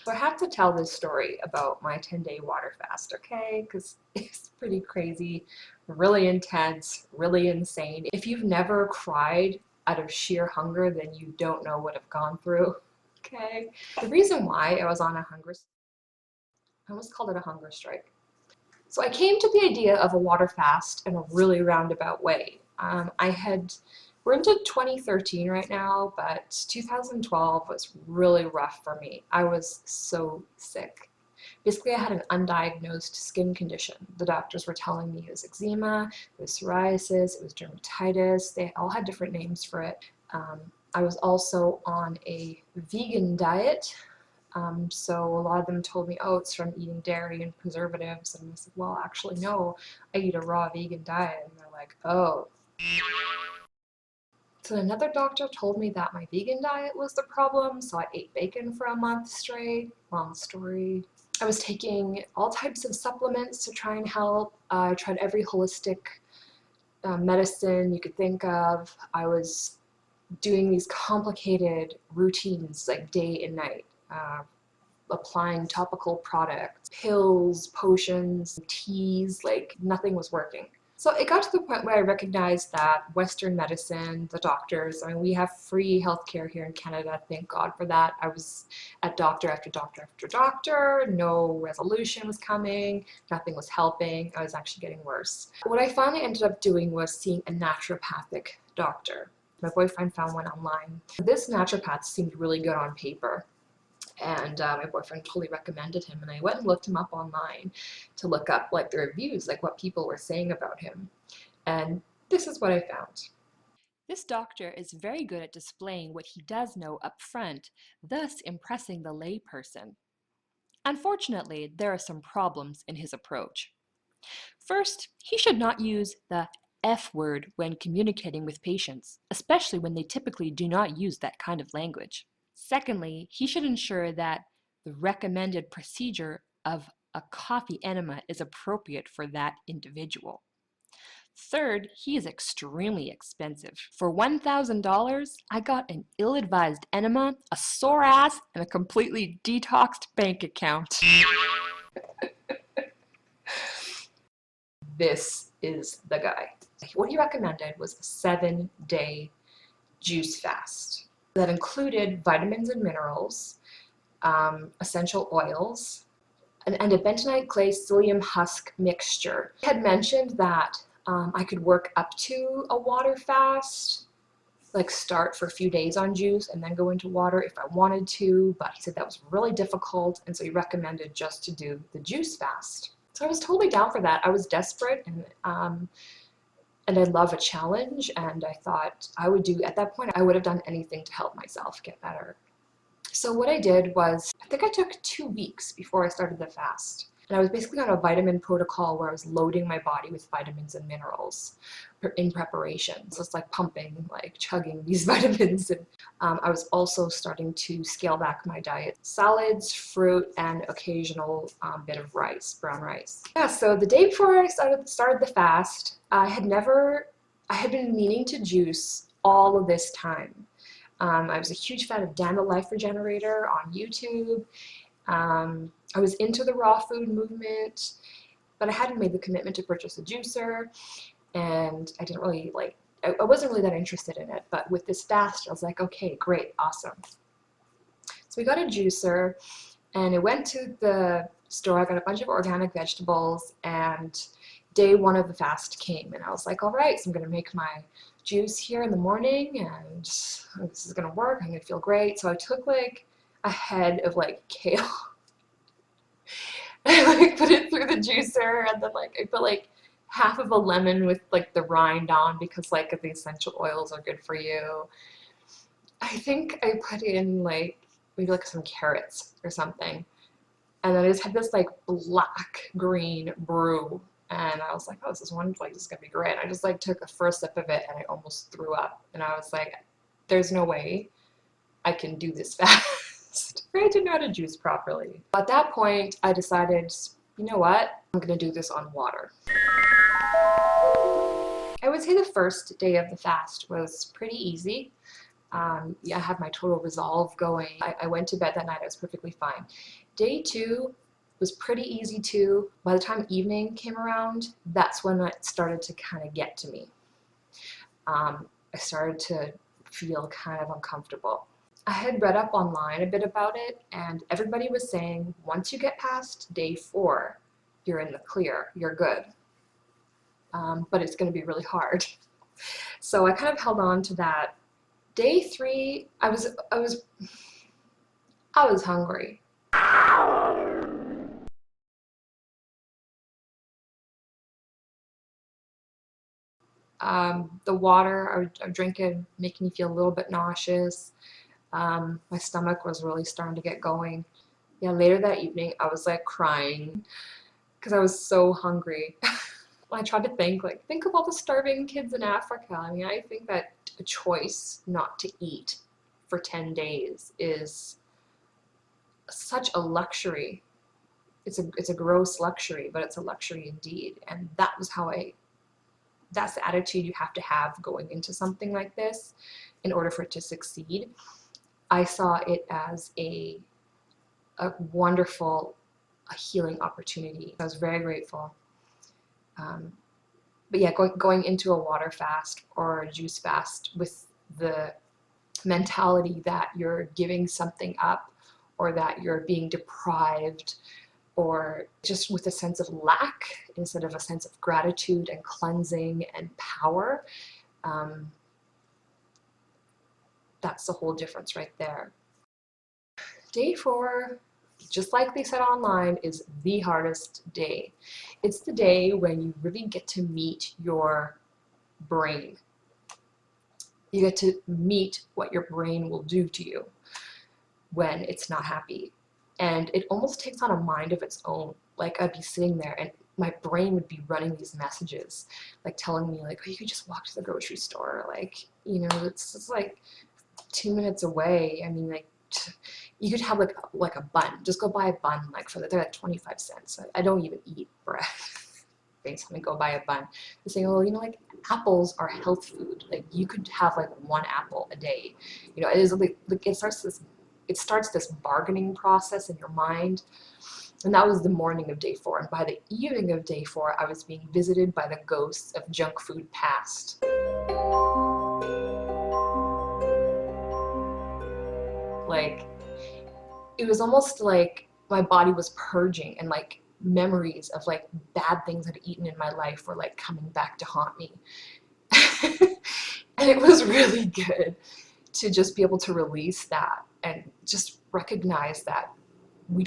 So I have to tell this story about my 10-day water fast, okay? Because it's pretty crazy, really intense, really insane. If you've never cried out of sheer hunger, then you don't know what I've gone through, okay? The reason why I was on a I almost called it a hunger strike. So I came to the idea of a water fast in a really roundabout way. We're into 2013 right now, but 2012 was really rough for me. I was so sick. Basically, I had an undiagnosed skin condition. The doctors were telling me it was eczema, it was psoriasis, it was dermatitis. They all had different names for it. I was also on a vegan diet. So a lot of them told me, oh, it's from eating dairy and preservatives. And I said, well, actually, no, I eat a raw vegan diet. And they're like, oh. So another doctor told me that my vegan diet was the problem. So I ate bacon for a month straight. Long story. I was taking all types of supplements to try and help. I tried every holistic medicine you could think of. I was doing these complicated routines like day and night. Applying topical products, pills, potions, teas, like nothing was working. So it got to the point where I recognized that Western medicine, the doctors, I mean, we have free healthcare here in Canada, thank God for that. I was at doctor after doctor after doctor, no resolution was coming, nothing was helping, I was actually getting worse. What I finally ended up doing was seeing a naturopathic doctor. My boyfriend found one online. This naturopath seemed really good on paper. And my boyfriend totally recommended him, and I went and looked him up online to look up like the reviews, like what people were saying about him. And this is what I found. This doctor is very good at displaying what he does know up front, thus impressing the layperson. Unfortunately, there are some problems in his approach. First, he should not use the F word when communicating with patients, especially when they typically do not use that kind of language. Secondly, he should ensure that the recommended procedure of a coffee enema is appropriate for that individual. Third, he is extremely expensive. For $1,000, I got an ill-advised enema, a sore ass, and a completely detoxed bank account. This is the guy. What he recommended was a 7-day juice fast that included vitamins and minerals, essential oils, and a bentonite clay psyllium husk mixture. He had mentioned that I could work up to a water fast, like start for a few days on juice and then go into water if I wanted to, but he said that was really difficult, and so he recommended just to do the juice fast. So I was totally down for that. I was desperate, and I love a challenge, and I thought I would do, at that point, I would have done anything to help myself get better. So what I did was, I think I took 2 weeks before I started the fast. And I was basically on a vitamin protocol where I was loading my body with vitamins and minerals in preparation. So it's like pumping, like chugging these vitamins. And I was also starting to scale back my diet. Salads, fruit, and occasional bit of rice, brown rice. Yeah, so the day before I started the fast, I had been meaning to juice all of this time. I was a huge fan of Dan the Life Regenerator on YouTube. I was into the raw food movement, but I hadn't made the commitment to purchase a juicer, and I didn't really I wasn't really that interested in it. But with this fast, I was like, okay, great, awesome. So we got a juicer, and I went to the store. I got a bunch of organic vegetables, and day one of the fast came, and I was like, all right, so I'm going to make my juice here in the morning, and this is going to work. I'm going to feel great. So I took like a head of like kale. I like put it through the juicer, and then like I put like half of a lemon with like the rind on because like the essential oils are good for you. I think I put in like maybe like some carrots or something. And then I just had this like black green brew. And I was like, oh, this is gonna be great. And I just like took the first sip of it and I almost threw up. And I was like, there's no way I can do this fast. I didn't know how to juice properly. At that point, I decided, you know what? I'm gonna do this on water. I would say the first day of the fast was pretty easy. Yeah, I had my total resolve going. I went to bed that night, I was perfectly fine. Day 2 was pretty easy too. By the time evening came around, that's when it started to kind of get to me. I started to feel kind of uncomfortable. I had read up online a bit about it, and everybody was saying once you get past day 4, you're in the clear, you're good. But it's going to be really hard. So I kind of held on to that. Day 3, I was hungry. The water I would drink it, making me feel a little bit nauseous. My stomach was really starting to get going. Yeah, later that evening, I was like crying because I was so hungry. I tried to think of all the starving kids in Africa. I mean, I think that a choice not to eat for 10 days is such a luxury. It's a gross luxury, but it's a luxury indeed. And that's the attitude you have to have going into something like this in order for it to succeed. I saw it as a wonderful healing opportunity. I was very grateful. But yeah, going into a water fast or a juice fast with the mentality that you're giving something up or that you're being deprived, or just with a sense of lack instead of a sense of gratitude and cleansing and power, that's the whole difference right there. Day 4, just like they said online, is the hardest day. It's the day when you really get to meet your brain. You get to meet what your brain will do to you when it's not happy. And it almost takes on a mind of its own. Like, I'd be sitting there and my brain would be running these messages, like telling me like, oh, you could just walk to the grocery store. Like, you know, it's just like 2 minutes away. I mean, like, you could have like a bun. Just go buy a bun, like they're like 25 cents. I don't even eat bread. Thanks, let me go buy a bun. They're saying, oh, you know, like apples are health food. Like you could have like 1 apple a day. You know, it is like it starts this bargaining process in your mind. And that was the morning of day 4. And by the evening of day 4, I was being visited by the ghosts of junk food past. Like, it was almost like my body was purging, and like memories of like bad things I'd eaten in my life were like coming back to haunt me. And it was really good to just be able to release that and just recognize that we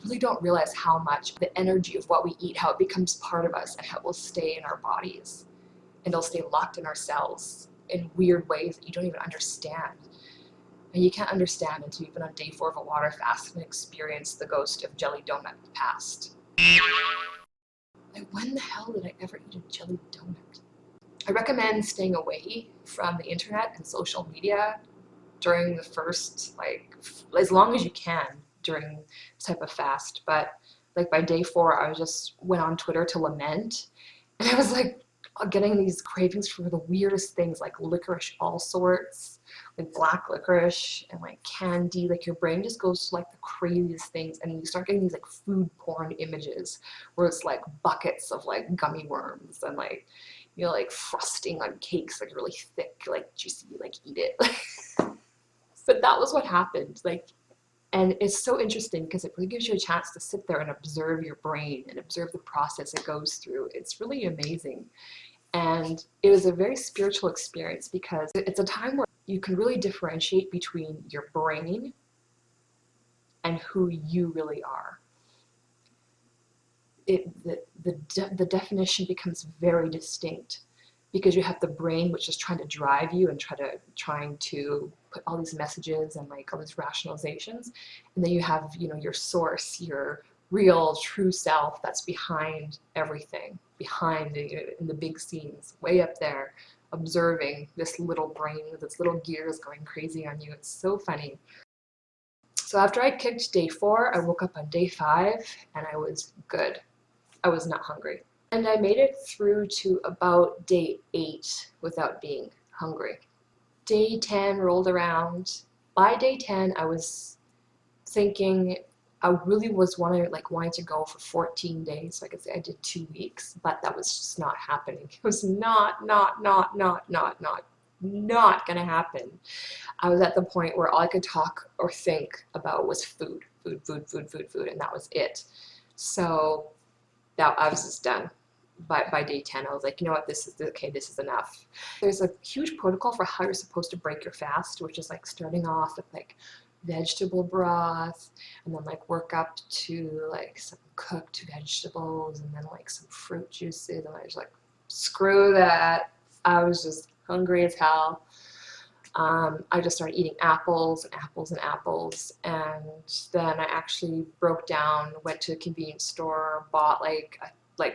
really don't realize how much the energy of what we eat, how it becomes part of us, and how it will stay in our bodies, and it'll stay locked in our cells in weird ways that you don't even understand. And you can't understand until you've been on day 4 of a water fast and experienced the ghost of jelly donut past. Like, when the hell did I ever eat a jelly donut? I recommend staying away from the internet and social media during the first, like, as long as you can during this type of fast. But like by day 4, I just went on Twitter to lament, and I was like getting these cravings for the weirdest things, like licorice, all sorts, like black licorice and like candy. Like your brain just goes to like the craziest things, and you start getting these like food porn images where it's like buckets of like gummy worms and like, you know, like frosting on cakes, like really thick, like juicy, like eat it. But that was what happened. Like, and it's so interesting because it really gives you a chance to sit there and observe your brain and observe the process it goes through. It's really amazing. And it was a very spiritual experience because it's a time where you can really differentiate between your brain and who you really are. The definition becomes very distinct because you have the brain, which is trying to drive you and trying to put all these messages and like all these rationalizations, and then you have, you know, your source, your real true self that's behind everything, behind in the big scenes, way up there, observing this little brain with its little gears going crazy on you. It's so funny. So after I kicked day 4, I woke up on day 5 and I was good. I was not hungry. And I made it through to about day 8 without being hungry. day 10 rolled around. By day 10, I was thinking I really was wanting to go for 14 days. So I could say I did 2 weeks, but that was just not happening. It was not gonna happen. I was at the point where all I could talk or think about was food, and that was it. So that I was just done. By day 10, I was like, you know what, this is okay, this is enough. There's a huge protocol for how you're supposed to break your fast, which is like starting off with like vegetable broth, and then like work up to like some cooked vegetables, and then like some fruit juices, and I was like, screw that. I was just hungry as hell. I just started eating apples, and then I actually broke down, went to a convenience store, bought like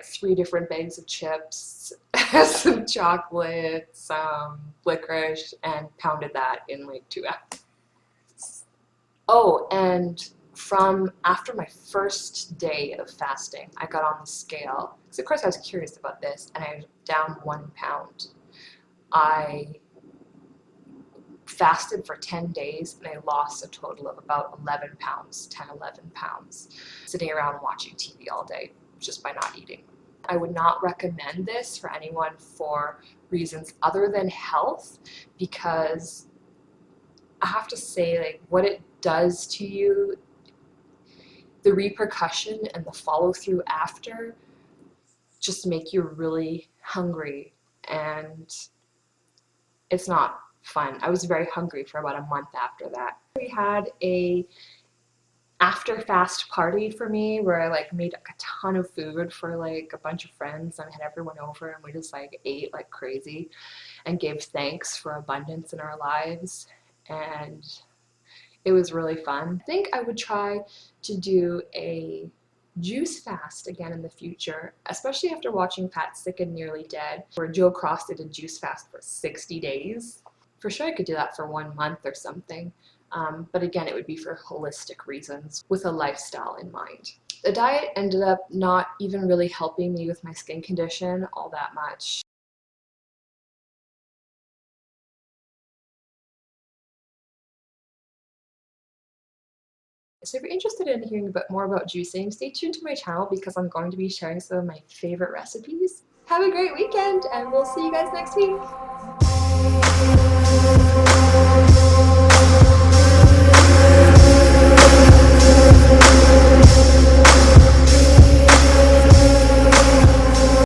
3 different bags of chips, some chocolate, some licorice, and pounded that in like 2 hours. Oh, and from after my first day of fasting, I got on the scale. So of course I was curious about this, and I was down 1 pound. I fasted for 10 days, and I lost a total of about 11 pounds, 11 pounds, sitting around watching TV all day just by not eating. I would not recommend this for anyone for reasons other than health, because I have to say, like, what it does to you, the repercussion and the follow through after just make you really hungry, and it's not fun. I was very hungry for about a month after that. We had a after fast party for me where I like made a ton of food for like a bunch of friends, and I had everyone over, and we just like ate like crazy and gave thanks for abundance in our lives, and it was really fun. I think I would try to do a juice fast again in the future, especially after watching Fat, Sick, and Nearly Dead, where Joe Cross did a juice fast for 60 days. For sure I could do that for 1 month or something. But again, it would be for holistic reasons with a lifestyle in mind. The diet ended up not even really helping me with my skin condition all that much. So if you're interested in hearing more about juicing, stay tuned to my channel because I'm going to be sharing some of my favorite recipes. Have a great weekend, and we'll see you guys next week.